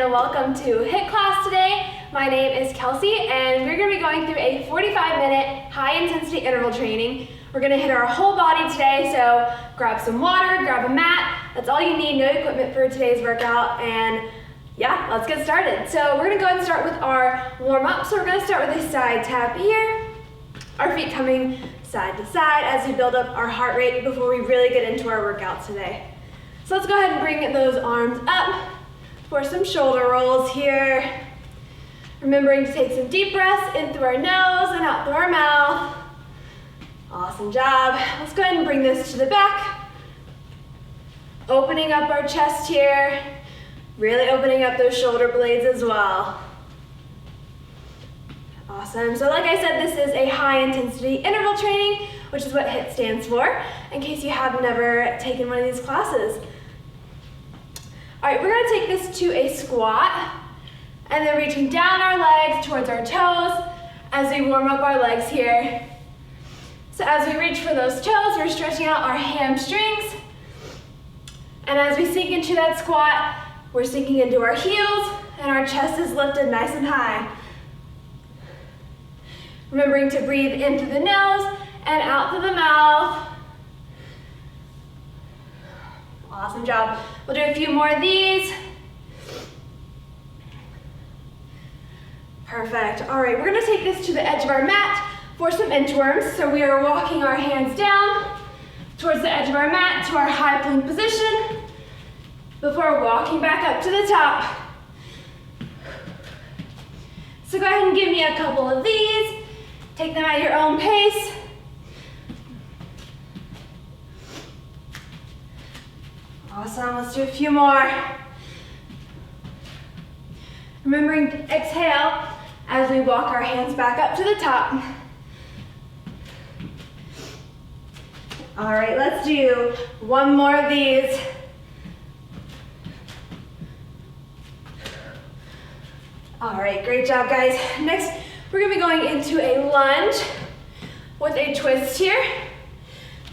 and welcome to HIIT class today. My name is Kelsey and we're going to be going through a 45-minute high-intensity interval training. We're going to hit our whole body today, so grab some water, grab a mat. That's all you need, no equipment for today's workout, and yeah, let's get started. So we're going to go ahead and start with our warm-up. So we're going to start with a side tap here. Our feet coming side to side as we build up our heart rate before we really get into our workout today. So let's go ahead and bring those arms up for some shoulder rolls here. Remembering to take some deep breaths in through our nose and out through our mouth. Awesome job. Let's go ahead and bring this to the back. Opening up our chest here. Really opening up those shoulder blades as well. Awesome. So like I said, this is a high intensity interval training, which is what HIIT stands for, in case you have never taken one of these classes. All right, we're going to take this to a squat, and then reaching down our legs towards our toes as we warm up our legs here. So as we reach for those toes, we're stretching out our hamstrings. And as we sink into that squat, we're sinking into our heels, and our chest is lifted nice and high. Remembering to breathe in through the nose and out through the mouth. Awesome job. We'll do a few more of these. Perfect. All right, we're going to take this to the edge of our mat for some inchworms. So we are walking our hands down towards the edge of our mat to our high plank position before walking back up to the top. So go ahead and give me a couple of these. Take them at your own pace. Awesome, let's do a few more. Remembering to exhale as we walk our hands back up to the top. All right, let's do one more of these. All right, great job, guys. Next, we're gonna be going into a lunge with a twist here.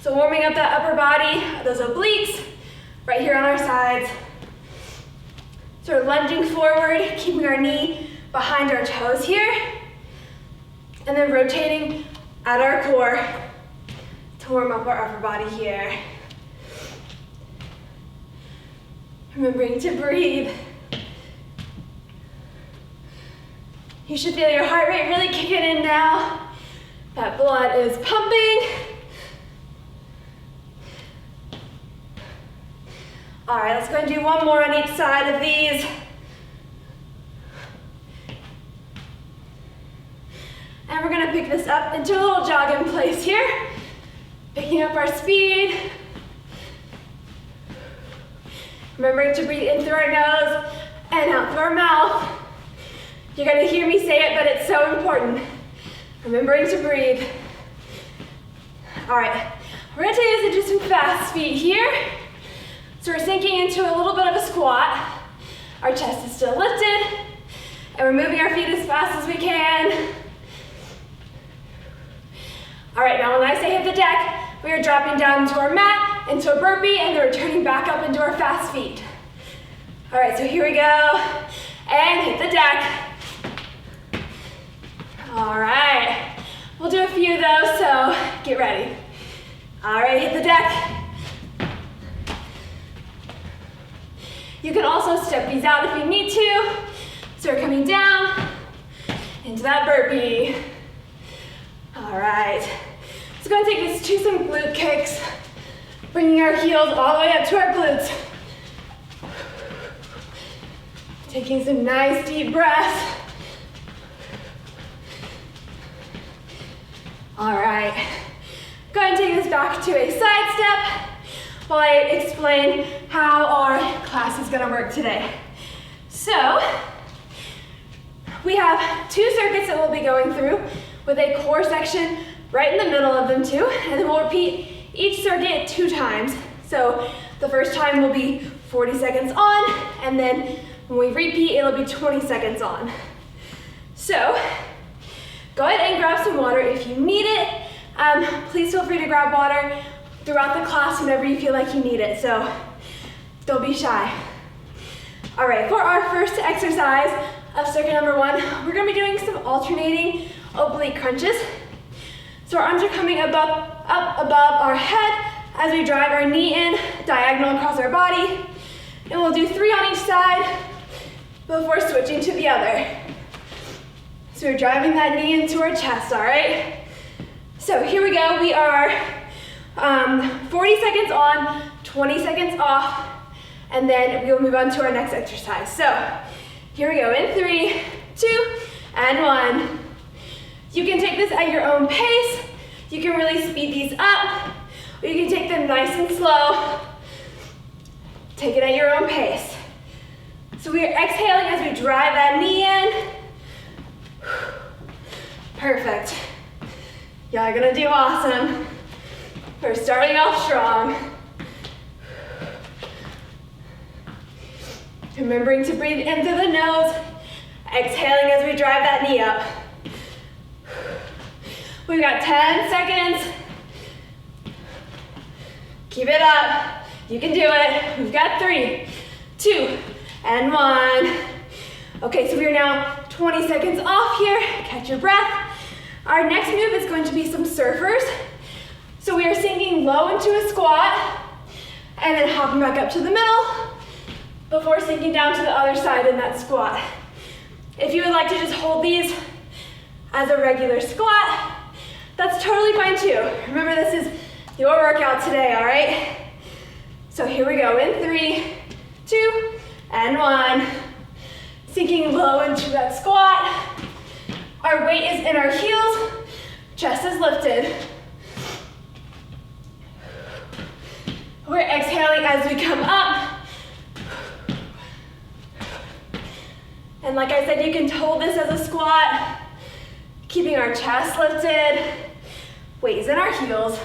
So warming up that upper body, those obliques, right here on our sides. So we're lunging forward, keeping our knee behind our toes here, and then rotating at our core to warm up our upper body here. Remembering to breathe. You should feel your heart rate really kicking in now. That blood is pumping. All right, let's go and do one more on each side of these. And we're gonna pick this up into a little jog in place here. Picking up our speed. Remembering to breathe in through our nose and out through our mouth. You're gonna hear me say it, but it's so important. Remembering to breathe. All right, we're gonna take this into some fast feet here. So we're sinking into a little bit of a squat. Our chest is still lifted, and we're moving our feet as fast as we can. All right, now when I say hit the deck, we are dropping down into our mat, into a burpee, and then returning back up into our fast feet. All right, so here we go, and hit the deck. All right, we'll do a few of those, so get ready. All right, hit the deck. You can also step these out if you need to. So we're coming down into that burpee. All right, so go and take this to some glute kicks, bringing our heels all the way up to our glutes. Taking some nice deep breaths. All right, go ahead and take this back to a side step while I explain how our class is gonna work today. So, we have two circuits that we'll be going through with a core section right in the middle of them too, and then we'll repeat each circuit 2 times. So, the first time will be 40 seconds on, and then when we repeat, it'll be 20 seconds on. So, go ahead and grab some water if you need it. Please feel free to grab water throughout the class whenever you feel like you need it, so don't be shy. All right, for our first exercise of circuit number 1, we're gonna be doing some alternating oblique crunches. So our arms are coming up above our head as we drive our knee in, diagonal across our body. And we'll do 3 on each side before switching to the other. So we're driving that knee into our chest, all right? So here we go, we are 40 seconds on, 20 seconds off, and then we'll move on to our next exercise. So here we go, in 3, 2, and 1. You can take this at your own pace. You can really speed these up, or you can take them nice and slow. Take it at your own pace. So we are exhaling as we drive that knee in. Perfect. Y'all are gonna do awesome. We're starting off strong. Remembering to breathe into the nose, exhaling as we drive that knee up. We've got 10 seconds. Keep it up. You can do it. We've got 3, 2, and 1. Okay, so we are now 20 seconds off here. Catch your breath. Our next move is going to be some surfers. So we are sinking low into a squat and then hopping back up to the middle before sinking down to the other side in that squat. If you would like to just hold these as a regular squat, that's totally fine too. Remember, this is your workout today, all right? So here we go, in 3, 2, and 1. Sinking low into that squat. Our weight is in our heels, chest is lifted. We're exhaling as we come up. And like I said, you can hold this as a squat, keeping our chest lifted, weight is in our heels.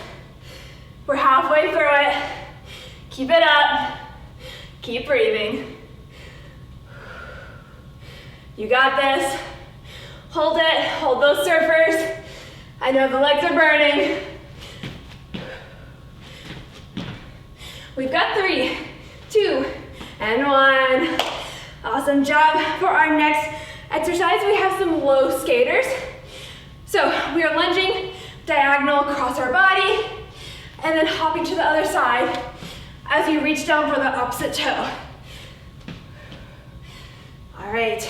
We're halfway through it. Keep it up, keep breathing. You got this. Hold it, hold those surfers. I know the legs are burning. We've got 3, 2, and 1. Awesome job. For our next exercise, we have some low skaters. So we are lunging diagonal across our body and then hopping to the other side as you reach down for the opposite toe. All right,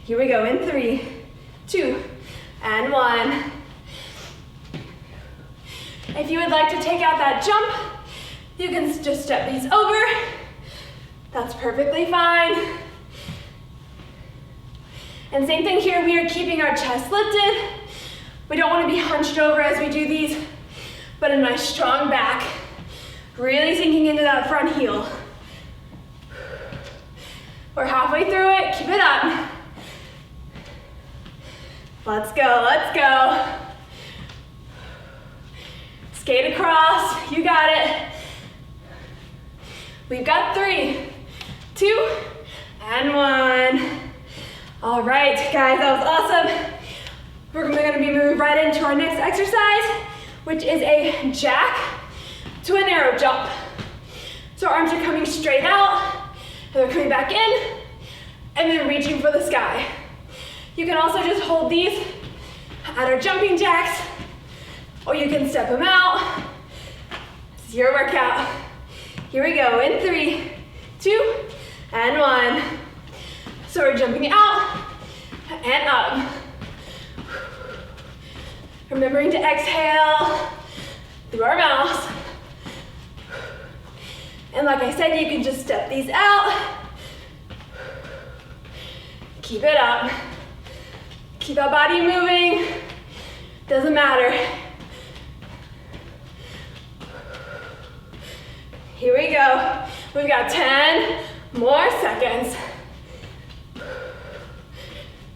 here we go, in 3, 2, and 1. If you would like to take out that jump, you can just step these over. That's perfectly fine. And same thing here, we are keeping our chest lifted. We don't want to be hunched over as we do these, but a nice strong back. Really sinking into that front heel. We're halfway through it, keep it up. Let's go, let's go. Skate across, you got it. We've got 3, 2, and 1. All right, guys, that was awesome. We're gonna be moving right into our next exercise, which is a jack to an arrow jump. So our arms are coming straight out, and they're coming back in, and then reaching for the sky. You can also just hold these at our jumping jacks, or you can step them out. This is your workout. Here we go, in 3, 2, and 1. So we're jumping out and up. Remembering to exhale through our mouth. And like I said, you can just step these out. Keep it up. Keep that body moving. Doesn't matter. Here we go. We've got 10 more seconds.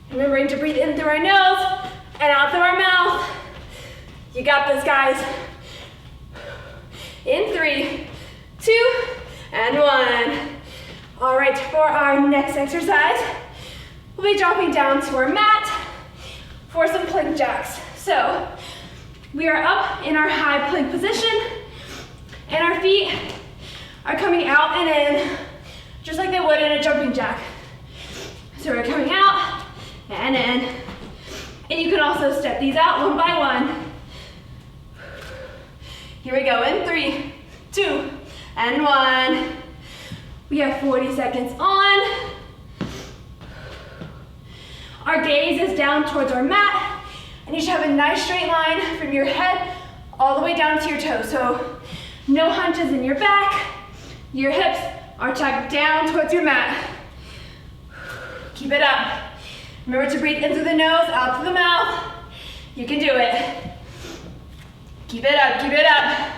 Remembering to breathe in through our nose and out through our mouth. You got this, guys. In 3, 2, and 1. All right, for our next exercise, we'll be dropping down to our mat for some plank jacks. So we are up in our high plank position, and our feet are coming out and in just like they would in a jumping jack. So we're coming out and in. And you can also step these out one by one. Here we go, in 3, 2, and 1. We have 40 seconds on. Our gaze is down towards our mat, and you should have a nice straight line from your head all the way down to your toes. So no hunches in your back. Your hips are tucked down towards your mat. Keep it up. Remember to breathe in through the nose, out through the mouth. You can do it. Keep it up, keep it up.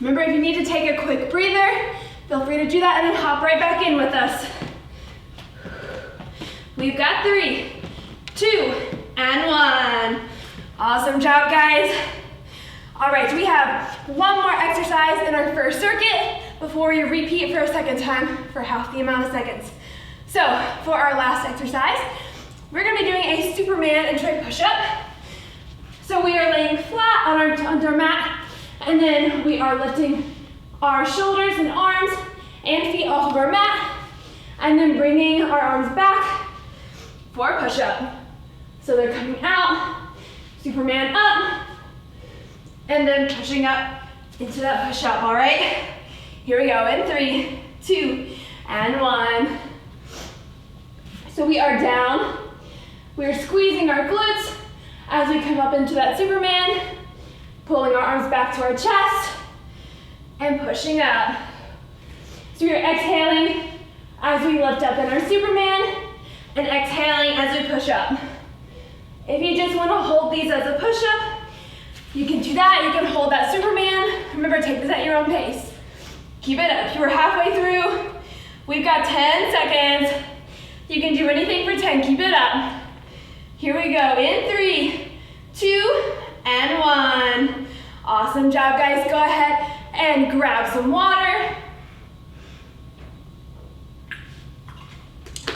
Remember, if you need to take a quick breather, feel free to do that and then hop right back in with us. We've got 3, 2, and 1. Awesome job, guys. All right, so we have one more exercise in our first circuit before we repeat for a second time for half the amount of seconds. So for our last exercise, we're gonna be doing a Superman and tray push-up. So we are laying flat on our mat, and then we are lifting our shoulders and arms and feet off of our mat, and then bringing our arms back for a push-up. So they're coming out, Superman up, and then pushing up into that push-up, all right? Here we go, in 3, 2, and 1. So we are down. We're squeezing our glutes as we come up into that Superman, pulling our arms back to our chest, and pushing up. So we're exhaling as we lift up in our Superman, and exhaling as we push up. If you just want to hold these as a push-up, you can do that. You can hold that Superman. Remember, take this at your own pace. Keep it up. We're halfway through. We've got 10 seconds. You can do anything for 10. Keep it up. Here we go. In 3, 2, and 1. Awesome job, guys. Go ahead and grab some water.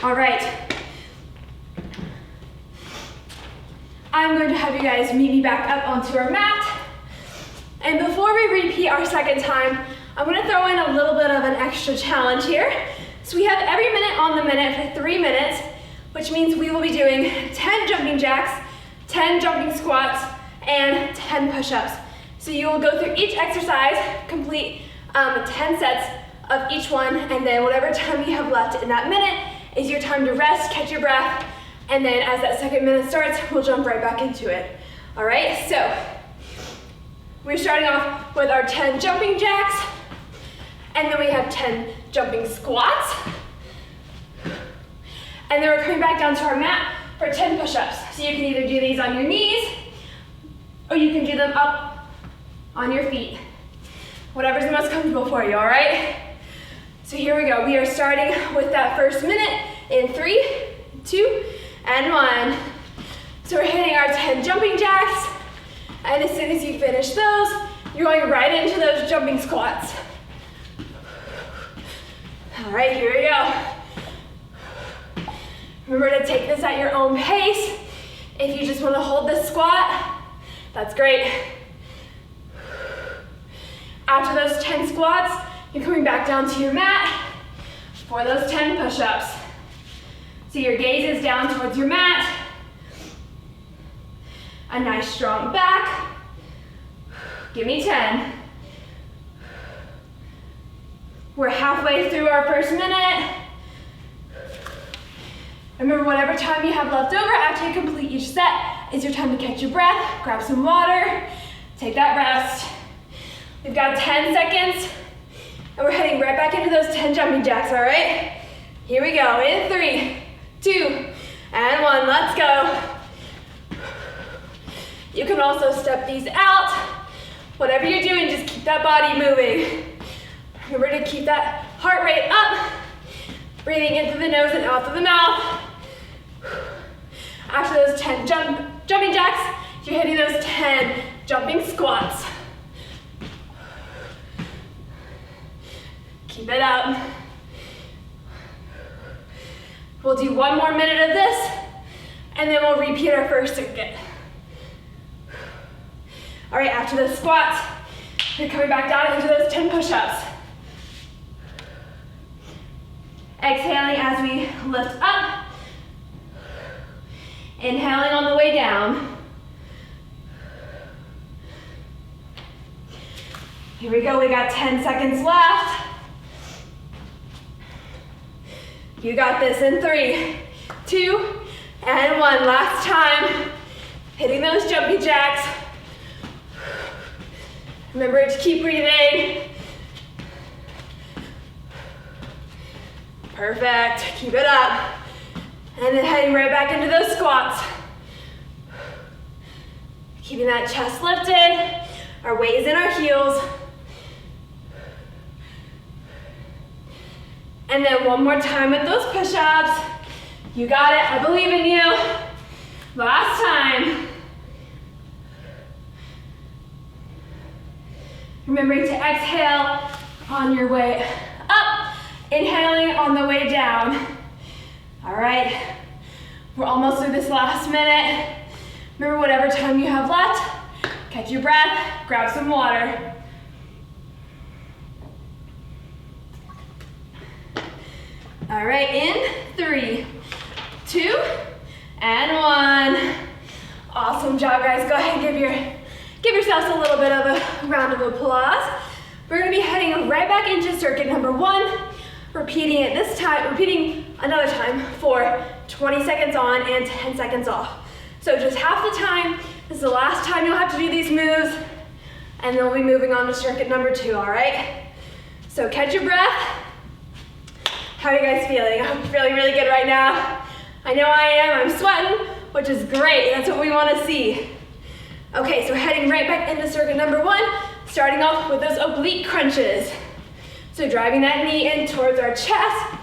All right. I'm going to have you guys meet me back up onto our mat. And before we repeat our second time, I'm going to throw in a little bit of an extra challenge here. So we have every minute on the minute for 3 minutes, which means we will be doing 10 jumping jacks, 10 jumping squats, and 10 push-ups. So you will go through each exercise, complete 10 sets of each one, and then whatever time you have left in that minute is your time to rest, catch your breath, and then as that second minute starts, we'll jump right back into it. All right, so we're starting off with our 10 jumping jacks, and then we have 10 jumping squats. And then we're coming back down to our mat for 10 push-ups. So you can either do these on your knees, or you can do them up on your feet. Whatever's the most comfortable for you, all right? So here we go. We are starting with that first minute in 3, 2, and 1. So we're hitting our 10 jumping jacks, and as soon as you finish those, you're going right into those jumping squats. All right, here we go. Remember to take this at your own pace. If you just want to hold this squat, that's great. After those 10 squats, you're coming back down to your mat for those 10 push-ups. So your gaze is down towards your mat. A nice strong back. Give me 10. We're halfway through our first minute. Remember, whatever time you have left over after you complete each set is your time to catch your breath, grab some water, take that rest. We've got 10 seconds, and we're heading right back into those 10 jumping jacks, all right? Here we go, in 3, 2, and 1, let's go. You can also step these out. Whatever you're doing, just keep that body moving. Remember to keep that heart rate up, breathing in through the nose and out through the mouth. After those 10 jumping jacks, you're hitting those 10 jumping squats. Keep it up. We'll do one more minute of this, and then we'll repeat our first circuit. All right, after the squats, You're coming back down into those 10 push-ups. Exhaling as we lift up. Inhaling on the way down. Here we go, we got 10 seconds left. You got this in 3, 2, and 1. Last time. Hitting those jumpy jacks. Remember to keep breathing. Perfect, keep it up. And then heading right back into those squats. Keeping that chest lifted. Our weight is in our heels. And then one more time with those push-ups. You got it, I believe in you. Last time. Remembering to exhale on your way up, inhaling on the way down. All right, we're almost through this last minute. Remember, whatever time you have left, catch your breath, grab some water. All right, in 3, 2, and 1. Awesome job, guys. Go ahead and give yourselves a little bit of a round of applause. We're gonna be heading right back into circuit number 1, repeating another time for 20 seconds on and 10 seconds off. So just half the time. This is the last time you'll have to do these moves, and then we'll be moving on to circuit number 2, all right? So catch your breath. How are you guys feeling? I'm feeling really good right now. I know I am, I'm sweating, which is great. That's what we wanna see. Okay, so heading right back into circuit number 1, starting off with those oblique crunches. So driving that knee in towards our chest.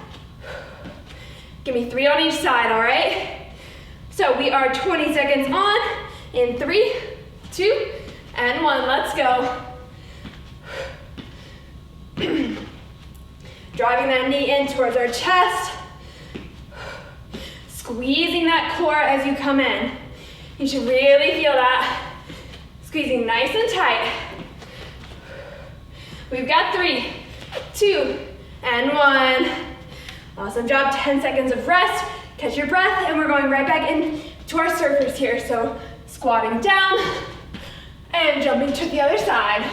Give me 3 on each side, all right? So we are 20 seconds on in 3, 2, and 1. Let's go. Driving that knee in towards our chest. Squeezing that core as you come in. You should really feel that. Squeezing nice and tight. We've got 3, 2, and 1. Awesome job, 10 seconds of rest. Catch your breath, and we're going right back into our surfers here. So squatting down and jumping to the other side.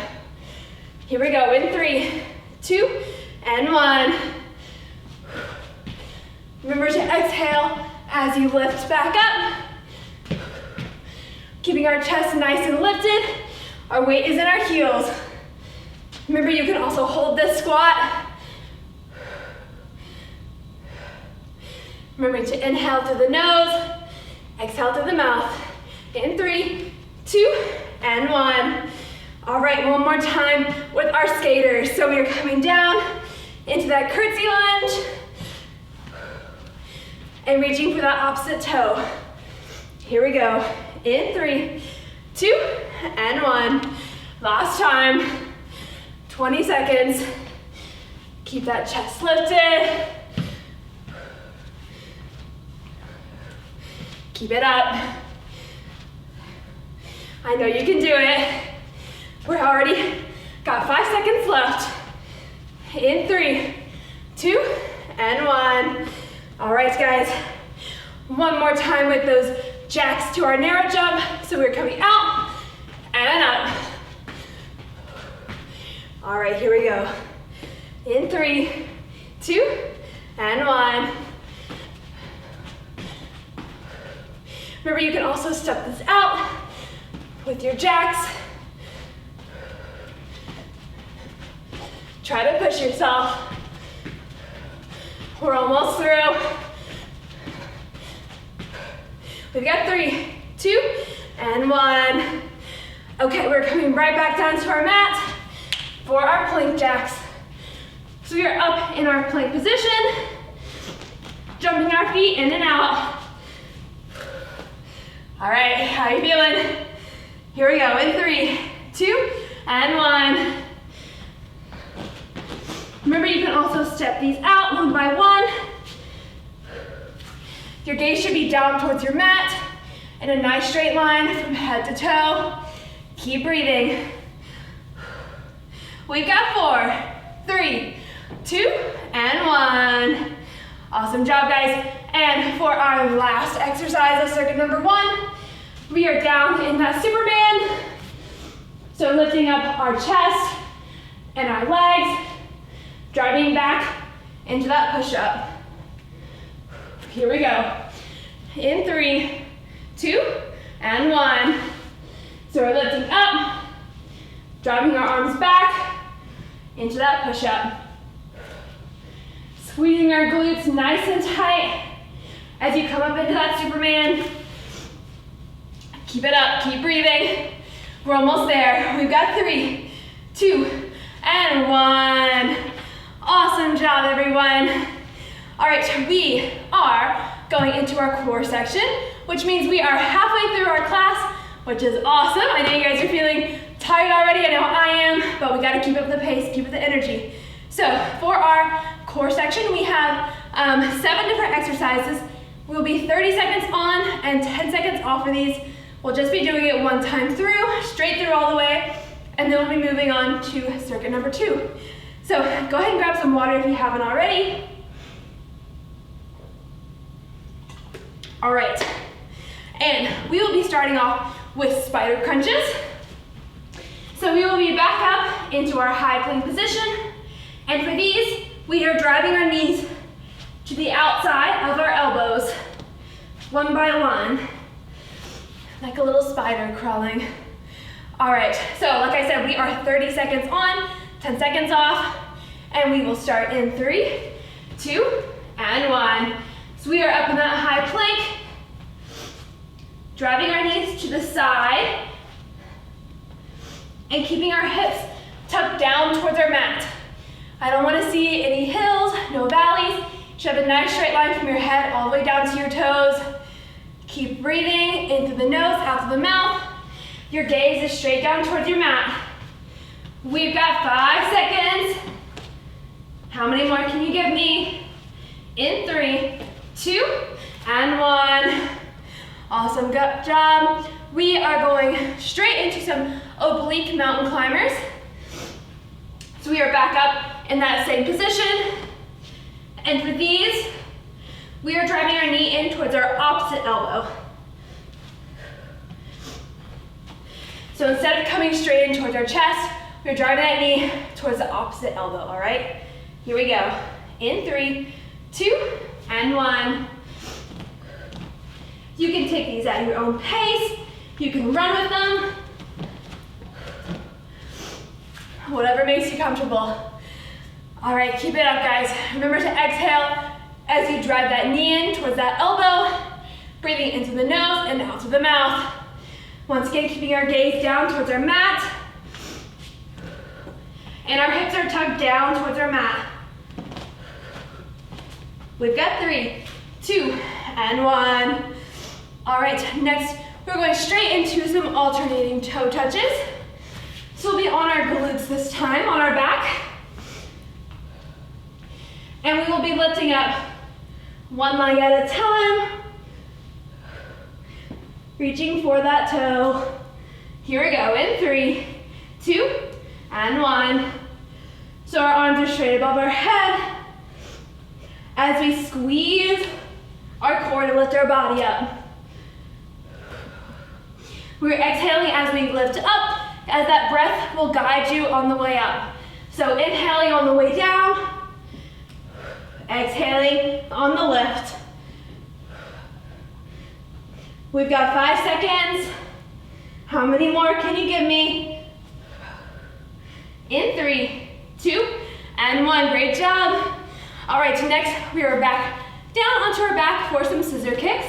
Here we go, in 3, 2, and 1. Remember to exhale as you lift back up. Keeping our chest nice and lifted. Our weight is in our heels. Remember, you can also hold this squat. Remember to inhale through the nose, exhale through the mouth. In 3, 2, and 1. All right, one more time with our skaters. So we are coming down into that curtsy lunge and reaching for that opposite toe. Here we go. In 3, 2, and 1. Last time. 20 seconds. Keep that chest lifted. Keep it up. I know you can do it. We're already got 5 seconds left. In 3, 2, and 1. All right, guys. One more time with those jacks to our narrow jump. So we're coming out and up. All right, here we go. In 3, 2, and 1. Remember, you can also step this out with your jacks. Try to push yourself. We're almost through. We've got 3, 2, and 1. Okay, we're coming right back down to our mat for our plank jacks. So we are up in our plank position, jumping our feet in and out. All right, how are you feeling? Here we go, in 3, 2, and 1. Remember, you can also step these out one by one. Your gaze should be down towards your mat in a nice straight line from head to toe. Keep breathing. We've got 4, 3, 2, and 1. Awesome job, guys. And for our last exercise of circuit number 1, we are down in that Superman. So lifting up our chest and our legs, driving back into that push-up. Here we go. In 3, 2, and 1. So we're lifting up, driving our arms back into that push-up. Squeezing our glutes nice and tight as you come up into that Superman. Keep it up, keep breathing. We're almost there. We've got 3, 2, and 1. Awesome job, everyone. All right, we are going into our core section, which means we are halfway through our class, which is awesome. I know you guys are feeling tired already. I know I am, but we got to keep up the pace, keep up the energy. So for our core section, we have 7 different exercises. We'll be 30 seconds on and 10 seconds off for these. We'll just be doing it one time through, straight through all the way, and then we'll be moving on to circuit number 2. So go ahead and grab some water if you haven't already. All right, and we will be starting off with spider crunches. So we will be back up into our high plank position, and for these, we are driving our knees to the outside of our elbows, one by one, like a little spider crawling. All right, so like I said, we are 30 seconds on, 10 seconds off, and we will start in 3, 2, and 1. So we are up in that high plank, driving our knees to the side, and keeping our hips tucked down towards our mat. I don't want to see any hills, no valleys. You should have a nice straight line from your head all the way down to your toes. Keep breathing in through the nose, out through the mouth. Your gaze is straight down towards your mat. We've got 5 seconds. How many more can you give me? In 3, 2, and 1. Awesome job. We are going straight into some oblique mountain climbers. So we are back up in that same position. And for these, we are driving our knee in towards our opposite elbow. So instead of coming straight in towards our chest, we're driving that knee towards the opposite elbow, all right? Here we go. In 3, 2, and 1. You can take these at your own pace. You can run with them. Whatever makes you comfortable. All right, keep it up, guys. Remember to exhale as you drive that knee in towards that elbow, breathing into the nose and out through the mouth. Once again, keeping our gaze down towards our mat. And our hips are tucked down towards our mat. We've got 3, 2, and 1. All right, next we're going straight into some alternating toe touches. So we'll be on our glutes this time, on our back. And we will be lifting up one leg at a time, reaching for that toe. Here we go, in 3, 2, and 1. So our arms are straight above our head as we squeeze our core to lift our body up. We're exhaling as we lift up, as that breath will guide you on the way up. So inhaling on the way down, exhaling on the lift. We've got 5 seconds. How many more can you give me? In 3, 2, and 1. Great job. All right, next we are back down onto our back for some scissor kicks.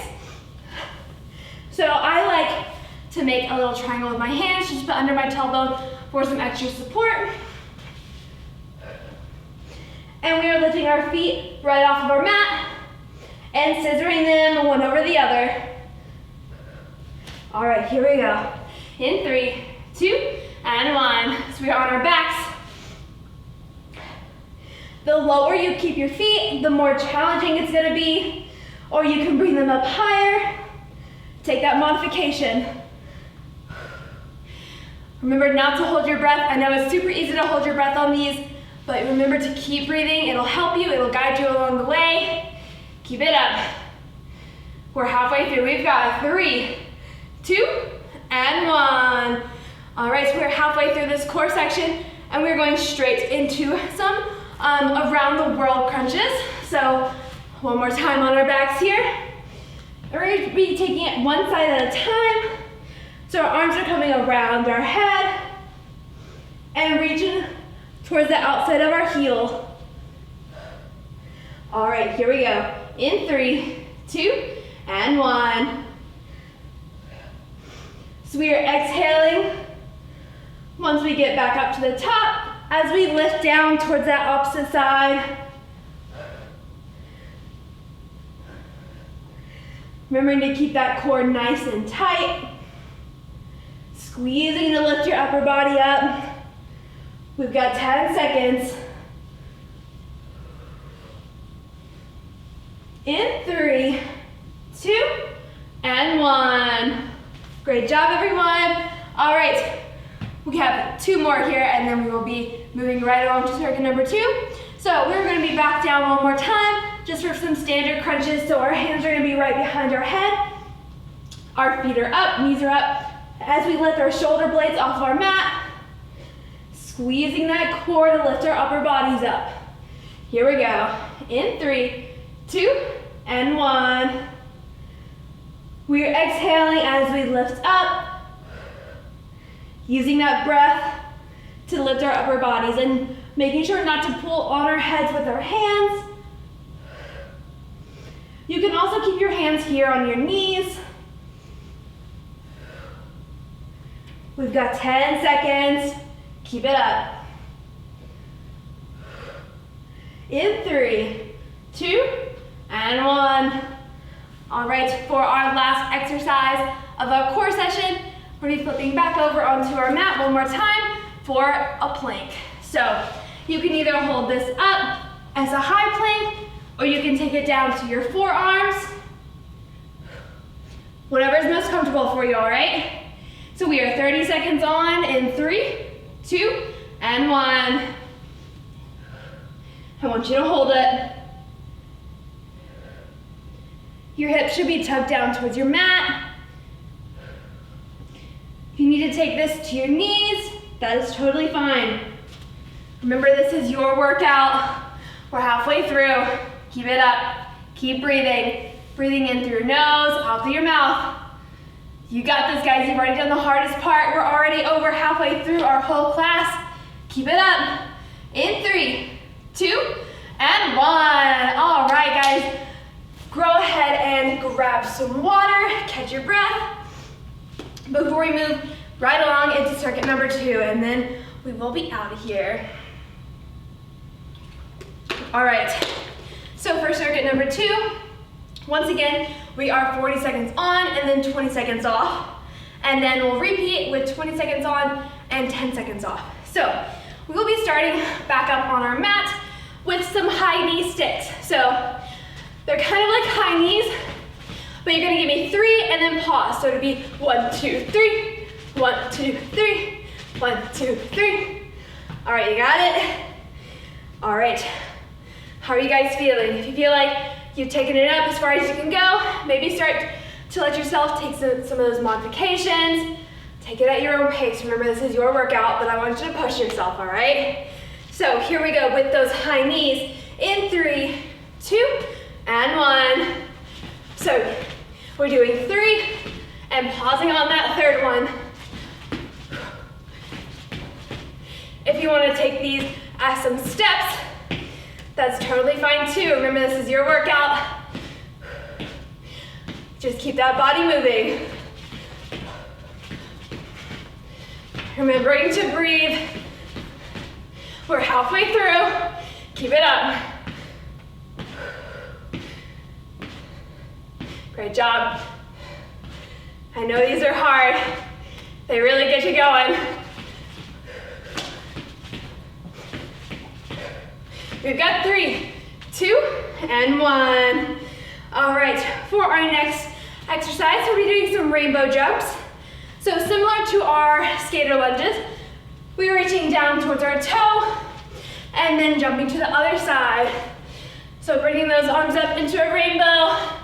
So I like to make a little triangle with my hands, just put under my tailbone for some extra support. And we are lifting our feet right off of our mat and scissoring them one over the other. All right, here we go. In 3, 2, and 1. So we are on our backs. The lower you keep your feet, the more challenging it's gonna be, or you can bring them up higher. Take that modification. Remember not to hold your breath. I know it's super easy to hold your breath on these, but remember to keep breathing. It'll help you, it'll guide you along the way. Keep it up. We're halfway through. We've got 3, 2, and 1. All right, so we're halfway through this core section, and we're going straight into some around the world crunches. So one more time on our backs here. We're going to be taking it one side at a time. So our arms are coming around our head and reaching towards the outside of our heel. All right, here we go. In 3, 2, and 1. So we are exhaling once we get back up to the top as we lift down towards that opposite side. Remembering to keep that core nice and tight. Squeezing to lift your upper body up. We've got 10 seconds. In 3, 2, and 1. Great job, everyone. All right, we have 2 more here, and then we will be moving right along to circuit number 2. So we're going to be back down one more time, just for some standard crunches. So our hands are going to be right behind our head. Our feet are up, knees are up. As we lift our shoulder blades off our mat, squeezing that core to lift our upper bodies up. Here we go. In 3, 2, and 1. We are exhaling as we lift up, using that breath to lift our upper bodies and making sure not to pull on our heads with our hands. You can also keep your hands here on your knees. We've got 10 seconds. Keep it up. In 3, 2, and 1. All right, for our last exercise of our core session, we're going to be flipping back over onto our mat one more time for a plank. So you can either hold this up as a high plank, or you can take it down to your forearms. Whatever is most comfortable for you, all right? So we are 30 seconds on in 3, 2, and 1. I want you to hold it. Your hips should be tucked down towards your mat. If you need to take this to your knees, that is totally fine. Remember, this is your workout. We're halfway through. Keep it up. Keep breathing. Breathing in through your nose, out through your mouth. You got this, guys. You've already done the hardest part. We're already over halfway through our whole class. Keep it up. In 3, 2, and 1. All right, guys. Go ahead and grab some water. Catch your breath before we move right along into circuit number 2, and then we will be out of here. All right. So for circuit number 2, once again, we are 40 seconds on and then 20 seconds off. And then we'll repeat with 20 seconds on and 10 seconds off. So we will be starting back up on our mat with some high knee sticks. So they're kind of like high knees, but you're gonna give me 3 and then pause. So it'll be 1, 2, 3, 1, 2, 3, 1, 2, 3. All right, you got it? All right, how are you guys feeling? If you feel like you've taken it up as far as you can go, maybe start to let yourself take some of those modifications. Take it at your own pace. Remember, this is your workout, but I want you to push yourself, all right? So here we go with those high knees. In 3, 2, and 1. So we're doing 3 and pausing on that third one. If you want to take these as some steps, that's totally fine too. Remember, this is your workout. Just keep that body moving. Remembering to breathe. We're halfway through. Keep it up. Great job. I know these are hard. They really get you going. We've got 3, 2, and 1. All right, for our next exercise, we'll be doing some rainbow jumps. So similar to our skater lunges, we're reaching down towards our toe and then jumping to the other side. So bringing those arms up into a rainbow.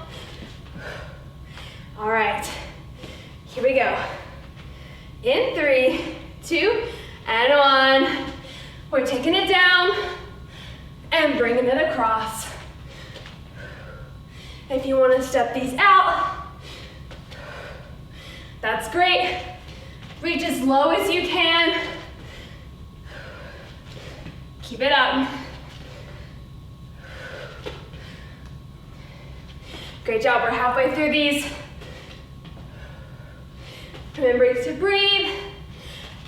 All right, here we go. In 3, 2, and 1. We're taking it down and bringing it across. If you want to step these out, that's great. Reach as low as you can. Keep it up. Great job, we're halfway through these. Remembering to breathe,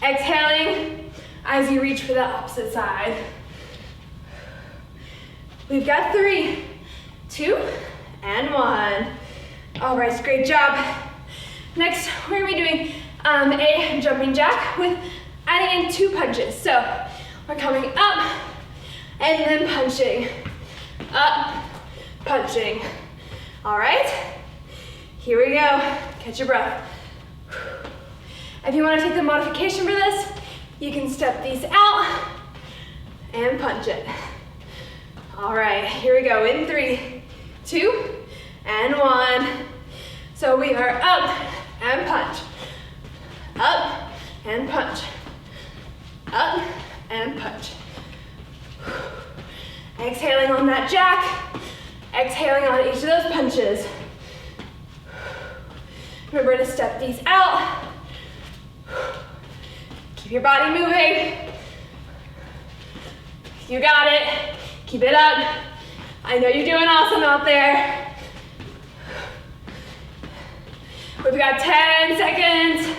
exhaling as you reach for the opposite side. We've got 3, 2, and 1. All right, great job. Next, we're gonna be doing a jumping jack with adding in 2 punches. So we're coming up and then punching, up, punching. All right, here we go. Catch your breath. If you want to take the modification for this, you can step these out and punch it. All right, here we go. In 3, 2, and 1. So we are up and punch, up and punch, up and punch. Exhaling on that jack, exhaling on each of those punches. Remember to step these out. Keep your body moving. You got it. Keep it up. I know you're doing awesome out there. We've got 10 seconds.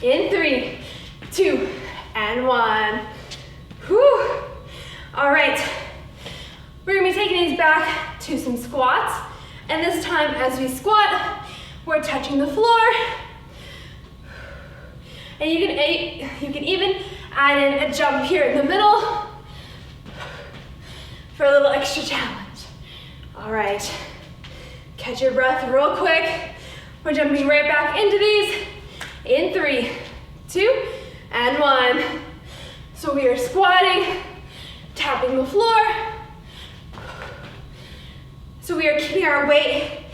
In 3, 2, and 1. Whew. All right. We're gonna be taking these back to some squats. And this time as we squat, we're touching the floor. And you can even add in a jump here in the middle for a little extra challenge. All right, catch your breath real quick. We're jumping right back into these in 3, 2, and 1. So we are squatting, tapping the floor. So we are keeping our weight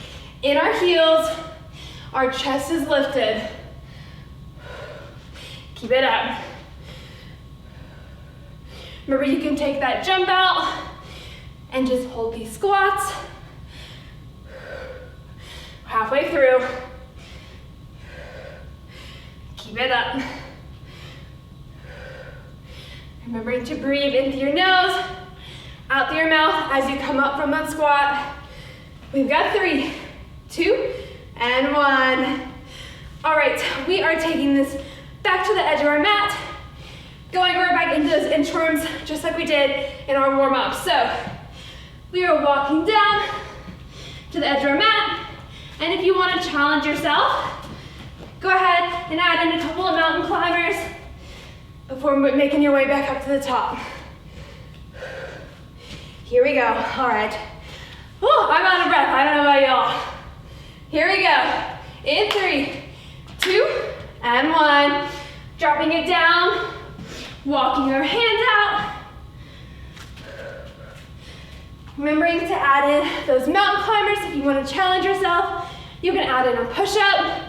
in our heels. Our chest is lifted. Keep it up. Remember, you can take that jump out and just hold these squats. Halfway through. Keep it up. Remembering to breathe in through your nose, out through your mouth as you come up from that squat. We've got 3, 2, and 1. All right, we are taking this back to the edge of our mat, going right back into those inchworms, just like we did in our warm-up. So we are walking down to the edge of our mat, and if you want to challenge yourself, go ahead and add in a couple of mountain climbers before making your way back up to the top. Here we go. All right. Oh, I'm out of breath. I don't know about y'all. Here we go. In 3, 2, and 1. Dropping it down. Walking our hands out. Remembering to add in those mountain climbers. If you want to challenge yourself, you can add in a push-up.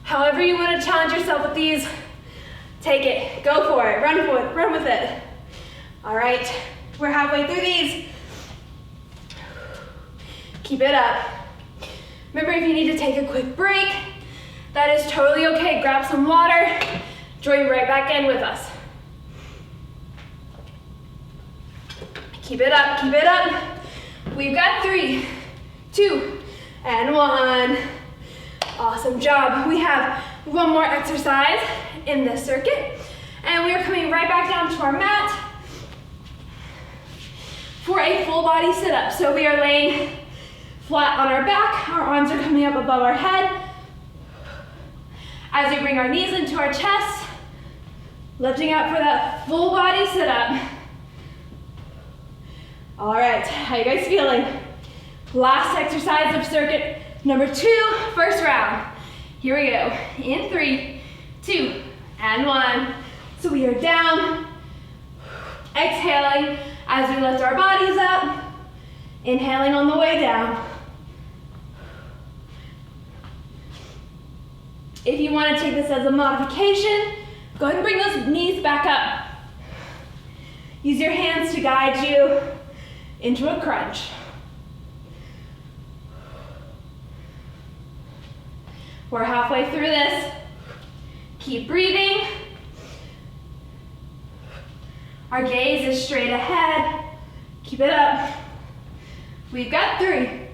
However you want to challenge yourself with these, take it. Go for it. Run with it. All right. We're halfway through these. Keep it up. Remember, if you need to take a quick break, that is totally okay. Grab some water, join right back in with us. Keep it up, keep it up. We've got 3, 2, and 1. Awesome job. We have one more exercise in this circuit, and we are coming right back down to our mat for a full body sit-up. So we are laying flat on our back, our arms are coming up above our head. As we bring our knees into our chest, lifting up for that full body sit-up. All right, how you guys feeling? Last exercise of Number 2, first round. Here we go. In 3, 2, and 1. So we are down, exhaling as we lift our bodies up, inhaling on the way down. If you want to take this as a modification, go ahead and bring those knees back up. Use your hands to guide you into a crunch. We're halfway through this. Keep breathing. Our gaze is straight ahead. Keep it up. We've got 3,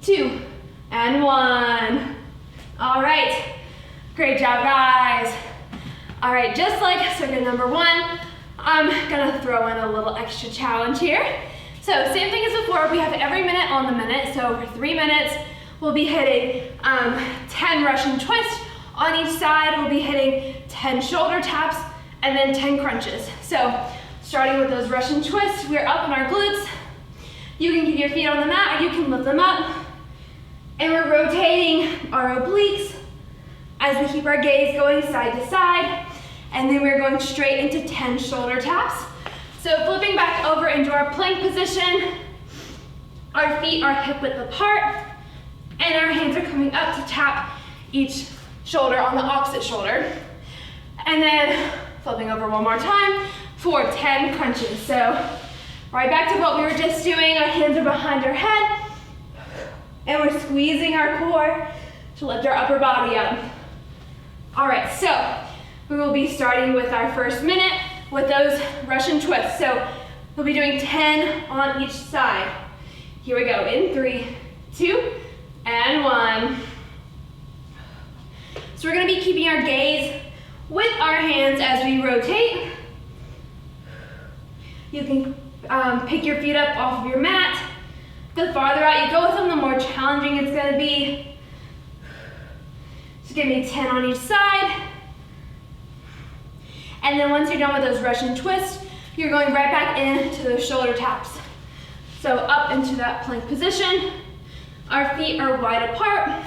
2, and 1. All right. Great job, guys. All right, just like circuit number 1, I'm gonna throw in a little extra challenge here. So same thing as before, we have every minute on the minute. So for 3 minutes, we'll be hitting 10 Russian twists. On each side, we'll be hitting 10 shoulder taps and then 10 crunches. So starting with those Russian twists, we're up in our glutes. You can keep your feet on the mat or you can lift them up. And we're rotating our obliques as we keep our gaze going side to side. And then we're going straight into 10 shoulder taps. So flipping back over into our plank position, our feet are hip width apart, and our hands are coming up to tap each shoulder on the opposite shoulder. And then flipping over one more time for 10 crunches. So right back to what we were just doing, our hands are behind our head, and we're squeezing our core to lift our upper body up. All right, so we will be starting with our first minute with those Russian twists. So we'll be doing 10 on each side. Here we go, in 3, 2, and 1. So we're gonna be keeping our gaze with our hands as we rotate. You can pick your feet up off of your mat. The farther out you go with them, the more challenging it's gonna be. So give me 10 on each side. And then once you're done with those Russian twists, you're going right back into those shoulder taps. So up into that plank position. Our feet are wide apart,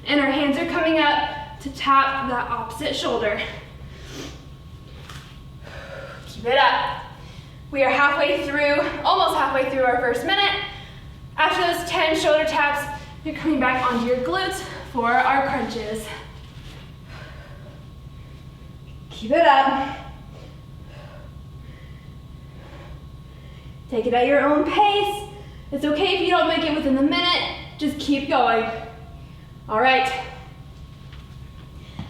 and our hands are coming up to tap that opposite shoulder. Keep it up. We are halfway through, almost halfway through our first minute. After those 10 shoulder taps, you're coming back onto your glutes for our crunches. Keep it up. Take it at your own pace. It's okay if you don't make it within the minute, just keep going. All right.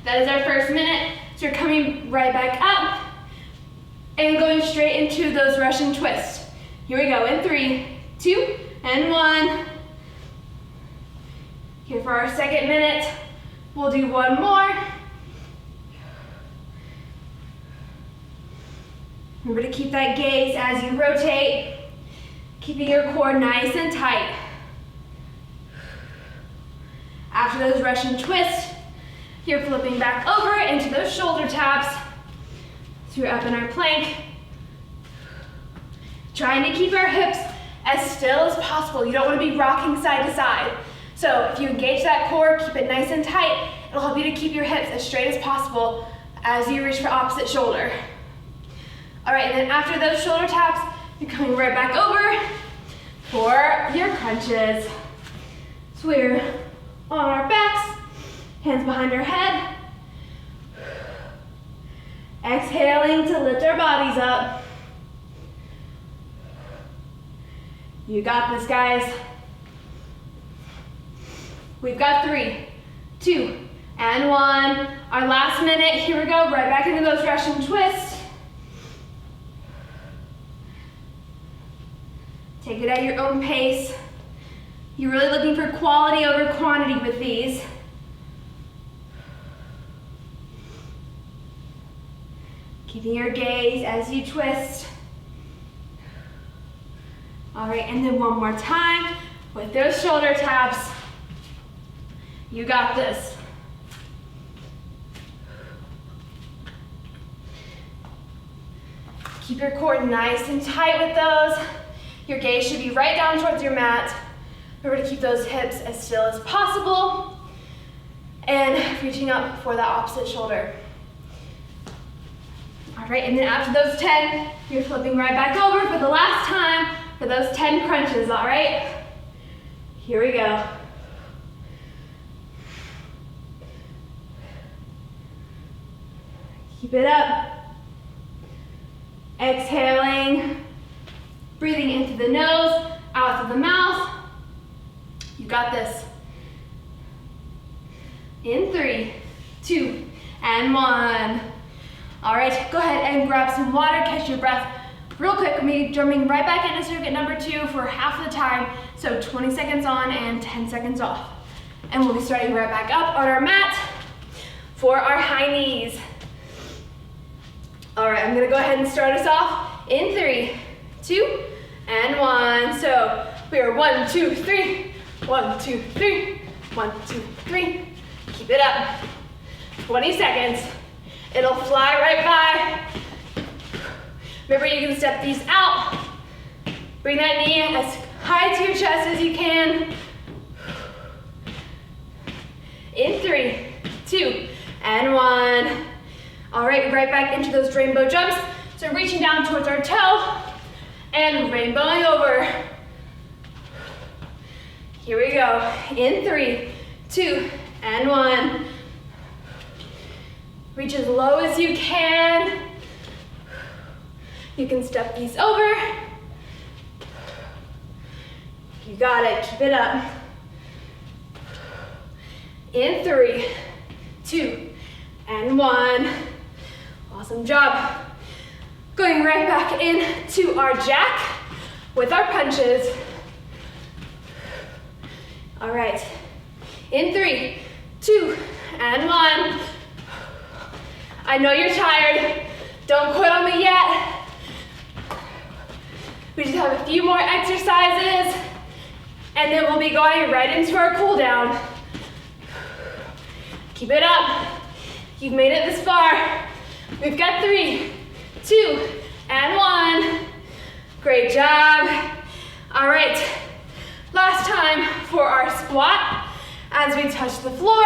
That is our first minute. So you're coming right back up and going straight into those Russian twists. Here we go, in 3, 2, and 1. Here for our second minute, we'll do one more. Remember to keep that gaze as you rotate, keeping your core nice and tight. After those Russian twists, you're flipping back over into those shoulder taps. So you're up in our plank. Trying to keep our hips as still as possible. You don't want to be rocking side to side. So if you engage that core, keep it nice and tight, it'll help you to keep your hips as straight as possible as you reach for opposite shoulder. All right, and then after those shoulder taps, you're coming right back over for your crunches. So we're on our backs, hands behind our head. Exhaling to lift our bodies up. You got this, guys. We've got 3, 2, and 1. Our last minute, here we go, right back into those Russian twists. Take it at your own pace. You're really looking for quality over quantity with these. Keeping your gaze as you twist. All right, and then one more time with those shoulder taps. You got this. Keep your core nice and tight with those. Your gaze should be right down towards your mat. Remember to keep those hips as still as possible and reaching up for that opposite shoulder. All right, and then after those 10, you're flipping right back over for the last time for those 10 crunches, all right? Here we go. Keep it up. Exhaling, breathing into the nose, out through the mouth. You got this. In 3, 2, and 1. All right, go ahead and grab some water, catch your breath real quick. We're going to be jumping right back into circuit number 2 for half the time. So 20 seconds on and 10 seconds off. And we'll be starting right back up on our mat for our high knees. All right, I'm gonna go ahead and start us off in 3, 2, and 1. So we are 1, 2, 3, 1, 2, 3, 1, 2, 3. Keep it up. 20 seconds. It'll fly right by. Remember, you can step these out. Bring that knee as high to your chest as you can. In 3, 2, and 1. All right, right back into those rainbow jumps. So reaching down towards our toe and rainbowing over. Here we go. In 3, 2, and 1. Reach as low as you can. You can step these over. You got it, keep it up. In 3, 2, and 1. Awesome job. Going right back into our jack with our punches. All right, in 3, 2, and 1. I know you're tired. Don't quit on me yet. We just have a few more exercises, and then we'll be going right into our cool down. Keep it up. You've made it this far. We've got 3, 2, and 1. Great job. All right, last time for our squat as we touch the floor.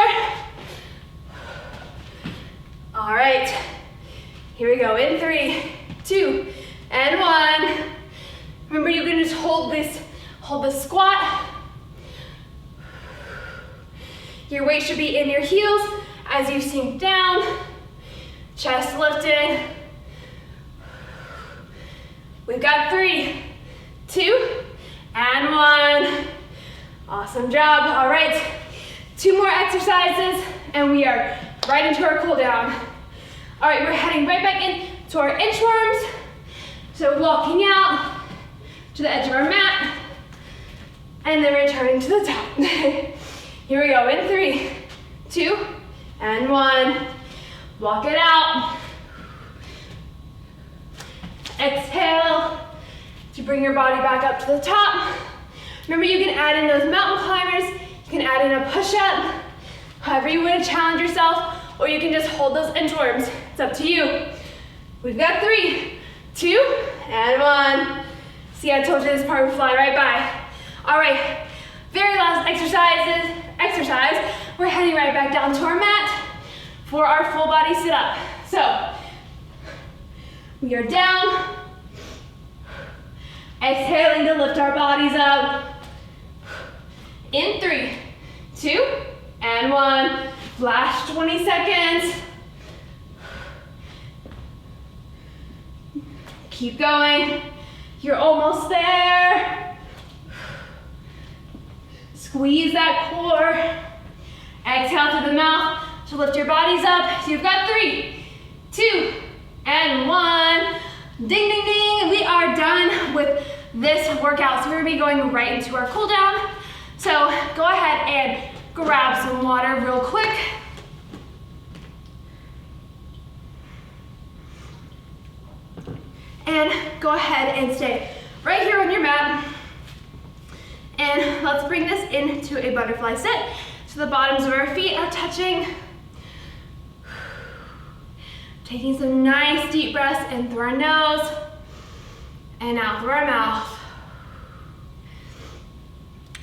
All right, here we go. In 3, 2, and 1. Remember, you can just hold the squat. Your weight should be in your heels as you sink down. Chest lifted. We've got 3, 2, and 1. Awesome job. All right, 2 more exercises, and we are right into our cool down. All right, we're heading right back in to our inchworms. So walking out to the edge of our mat, and then returning to the top. Here we go. In 3, 2, and 1. Walk it out. Exhale to bring your body back up to the top. Remember, you can add in those mountain climbers. You can add in a push-up, however you want to challenge yourself, or you can just hold those inchworms. It's up to you. We've got 3, 2, and 1. See, I told you this part would fly right by. All right, very last exercise. We're heading right back down to our mat for our full body sit-up. So, we are down, exhaling to lift our bodies up. In 3, 2, and 1. Flash 20 seconds. Keep going. You're almost there. Squeeze that core. Exhale through the mouth to lift your bodies up. You've got 3, 2, and 1. Ding, ding, ding. We are done with this workout. So we're gonna be going right into our cool down. So go ahead and grab some water real quick. And go ahead and stay right here on your mat. And let's bring this into a butterfly sit. So the bottoms of our feet are touching. Taking some nice deep breaths in through our nose and out through our mouth.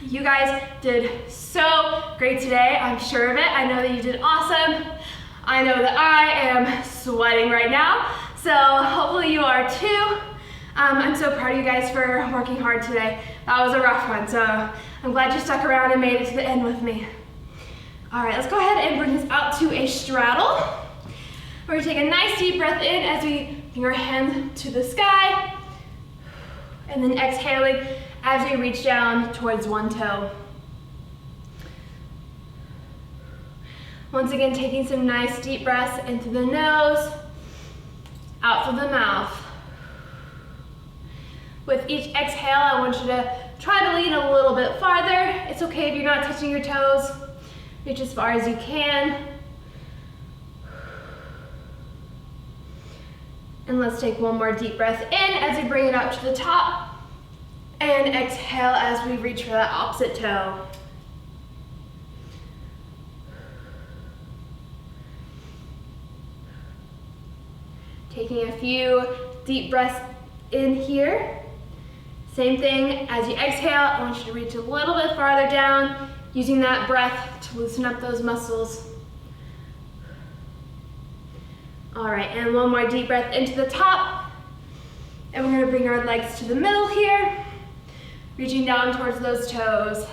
You guys did so great today. I'm sure of it. I know that you did awesome. I know that I am sweating right now, so hopefully you are too. I'm so proud of you guys for working hard today. That was a rough one, so I'm glad you stuck around and made it to the end with me. All right, let's go ahead and bring this out to a straddle. We're gonna take a nice deep breath in as we bring our hands to the sky, and then exhaling as we reach down towards one toe. Once again, taking some nice deep breaths into the nose, out through the mouth. With each exhale, I want you to try to lean a little bit farther. It's okay if you're not touching your toes. Reach as far as you can. And let's take one more deep breath in as we bring it up to the top. And exhale as we reach for that opposite toe. Taking a few deep breaths in here. Same thing, as you exhale, I want you to reach a little bit farther down, using that breath to loosen up those muscles. All right, and one more deep breath into the top. And we're gonna bring our legs to the middle here, reaching down towards those toes.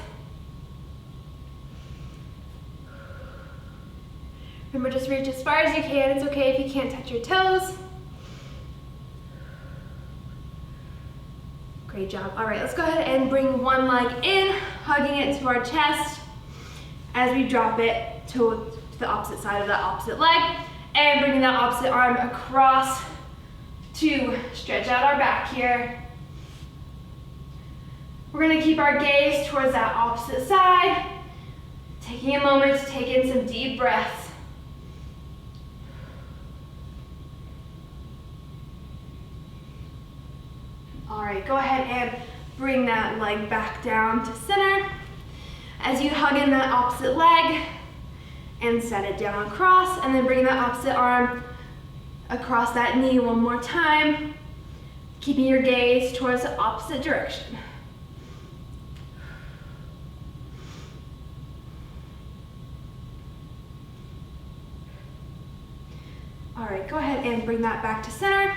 Remember, just reach as far as you can. It's okay if you can't touch your toes. Great job. All right, let's go ahead and bring one leg in, hugging it to our chest as we drop it to the opposite side of that opposite leg, and bringing that opposite arm across to stretch out our back here. We're gonna keep our gaze towards that opposite side, taking a moment to take in some deep breaths. All right, go ahead and bring that leg back down to center as you hug in that opposite leg and set it down across, and then bring that opposite arm across that knee one more time, keeping your gaze towards the opposite direction. All right, go ahead and bring that back to center.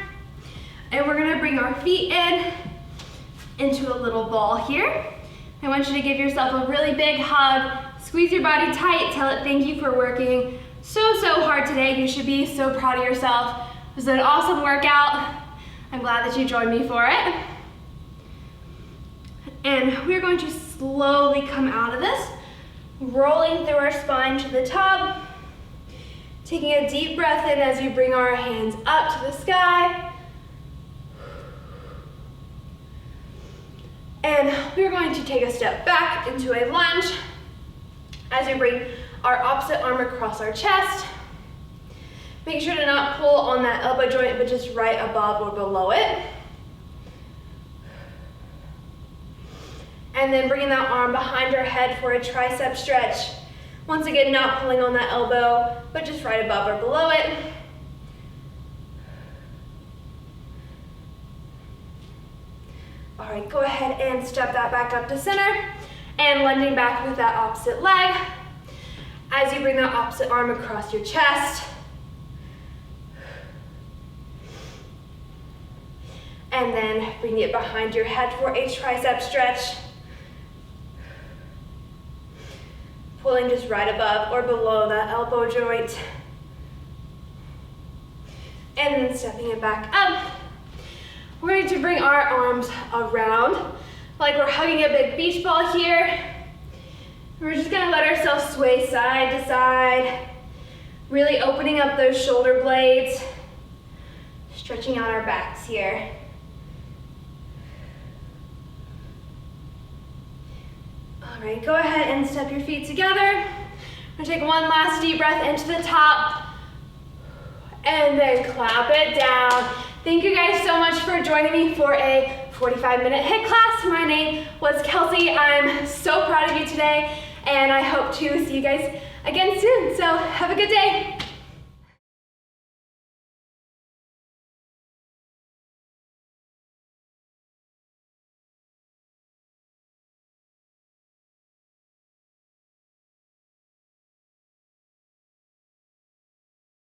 And we're gonna bring our feet into a little ball here. I want you to give yourself a really big hug, squeeze your body tight, tell it thank you for working so hard today. You should be so proud of yourself. It was an awesome workout. I'm glad that you joined me for it. And we're going to slowly come out of this, rolling through our spine to the top, taking a deep breath in as we bring our hands up to the sky. And we're going to take a step back into a lunge as we bring our opposite arm across our chest. Make sure to not pull on that elbow joint, but just right above or below it. And then bringing that arm behind our head for a tricep stretch. Once again, not pulling on that elbow, but just right above or below it. All right, go ahead and step that back up to center and lunging back with that opposite leg as you bring that opposite arm across your chest. And then bring it behind your head for a tricep stretch. Pulling just right above or below that elbow joint. And then stepping it back up. We're going to bring our arms around like we're hugging a big beach ball here. We're just gonna let ourselves sway side to side, really opening up those shoulder blades, stretching out our backs here. All right, go ahead and step your feet together. We're gonna take one last deep breath into the top, and then clap it down. Thank you guys so much for joining me for a 45-minute HIIT class. My name was Kelsey. I'm so proud of you today, and I hope to see you guys again soon. So have a good day.